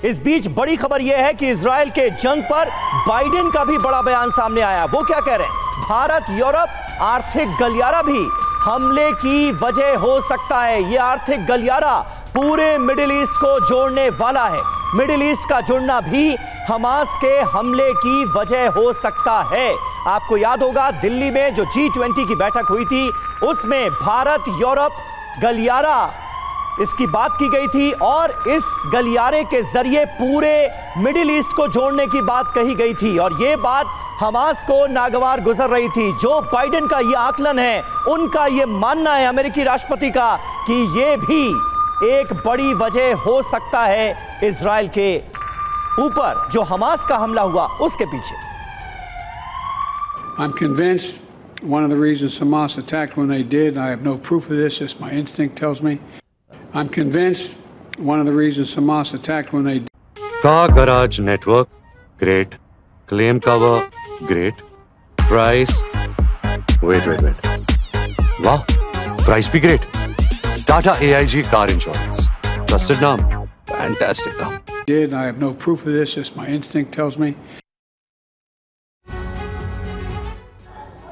इस बीच बड़ी खबर यह है कि इजराइल के जंग पर बाइडेन का भी बड़ा बयान सामने आया। वो क्या कह रहे हैं? भारत यूरोप आर्थिक गलियारा भी हमले की वजह हो सकता है। यह आर्थिक गलियारा पूरे मिडिल ईस्ट को जोड़ने वाला है। मिडिल ईस्ट का जुड़ना भी हमास के हमले की वजह हो सकता है। आपको याद होगा दिल्ली में जो G20 की बैठक हुई थी उसमें भारत यूरोप गलियारा इसकी बात की गई थी और इस गलियारे के जरिए पूरे मिडिल ईस्ट को जोड़ने की बात कही गई थी और यह बात हमास को नागवार गुजर रही थी। जो बाइडेन का यह आकलन है, उनका यह मानना है अमेरिकी राष्ट्रपति का कि यह भी एक बड़ी वजह हो सकता है इजराइल के ऊपर जो हमास का हमला हुआ उसके पीछे। I'm convinced one of the reasons Hamas attacked when they did, I have no proof of this, just my instinct tells me. I'm convinced one of the reasons Hamas attacked when they did. Car Garage Network, great. Claim cover, great. Price, wait. Wow, price be great. Tata AIG Car Insurance. Trusted name, fantastic name. I have no proof of this, just my instinct tells me.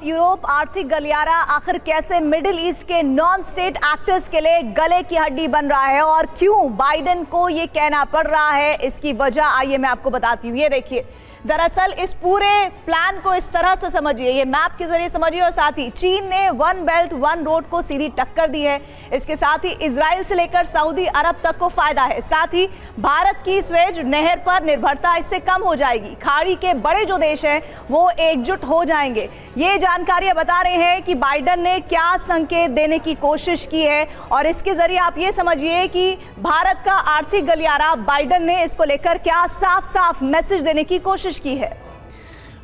Europe आर्थिक गलियारा आखिर कैसे middle east के non state actors के लिए गले की हड्डी बन रहा है और क्यों बाइडेन को ये कहना पड़ रहा है, इसकी वजह आइए मैं आपको बताती हूँ। ये देखिए, दरअसल इस पूरे प्लान को इस तरह से समझिए, ये मैप के जरिए समझिए और साथ ही चीन ने वन बेल्ट वन रोड को सीधी टक्कर दी है। इसके साथ ही इजराइल से लेकर सऊदी अरब तक को फायदा है। साथ ही भारत की स्वेज नहर पर निर्भरता इससे कम हो जाएगी। खाड़ी के बड़े जो देश हैं वो एकजुट हो जाएंगे। ये जानकारियां बता रहे हैं कि बाइडेन ने क्या संकेत देने की कोशिश की है और इसके जरिए आप ये समझिए कि भारत का आर्थिक गलियारा बाइडेन ने इसको लेकर क्या साफ साफ मैसेज देने की कोशिश की है।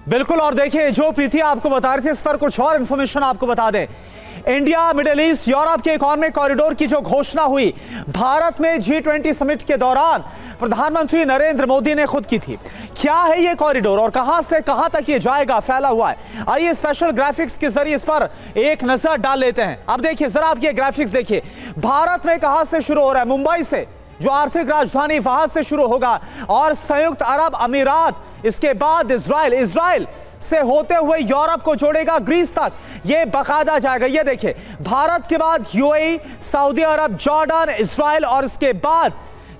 बिल्कुल, और देखिए जो प्रीति आपको बता रही थी इस पर कुछ और इंफॉर्मेशन आपको बता दें। इंडिया, मिडिल ईस्ट, यूरोप के इकोनॉमिक कॉरिडोर की जो घोषणा हुई भारत में G20 समिट के दौरान प्रधानमंत्री नरेंद्र मोदी ने खुद की थी। क्या है ये कॉरिडोर और कहां से कहां तक ये जाएगा, फैला हुआ है। आइए स्पेशल ग्राफिक्स के जरिए इस पर एक नजर डाल लेते हैं। अब देखिए जरा आप ये ग्राफिक्स देखिए, भारत में कहां से शुरू हो रहा है? मुंबई से, जो आर्थिक राजधानी वहां से शुरू होगा और संयुक्त अरब अमीरात, इसके बाद इजराइल से होते हुए यूरोप को जोड़ेगा ग्रीस तक, ये बकायदा जाएगा। ये देखिए भारत के बाद UAE, सऊदी अरब, जॉर्डन, इजराइल और इसके बाद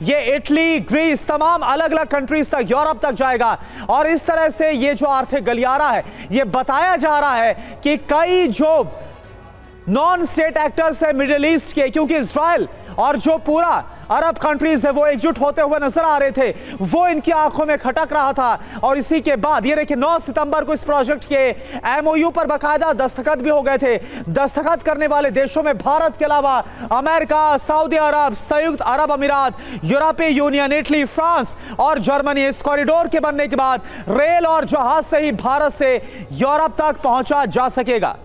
ये इटली, ग्रीस, तमाम अलग अलग कंट्रीज तक, यूरोप तक जाएगा। और इस तरह से ये जो आर्थिक गलियारा है, ये बताया जा रहा है कि कई जो नॉन स्टेट एक्टर्स है मिडिल ईस्ट के, क्योंकि इजराइल और जो पूरा अरब कंट्रीज है वो एकजुट होते हुए नजर आ रहे थे, वो इनकी आंखों में खटक रहा था। और इसी के बाद ये देखिए 9 सितंबर को इस प्रोजेक्ट के MOU पर बकायदा दस्तखत भी हो गए थे। दस्तखत करने वाले देशों में भारत के अलावा अमेरिका, सऊदी अरब, संयुक्त अरब अमीरात, यूरोपीय यूनियन, इटली, फ्रांस और जर्मनी। इस कॉरिडोर के बनने के बाद रेल और जहाज से ही भारत से यूरोप तक पहुंचा जा सकेगा।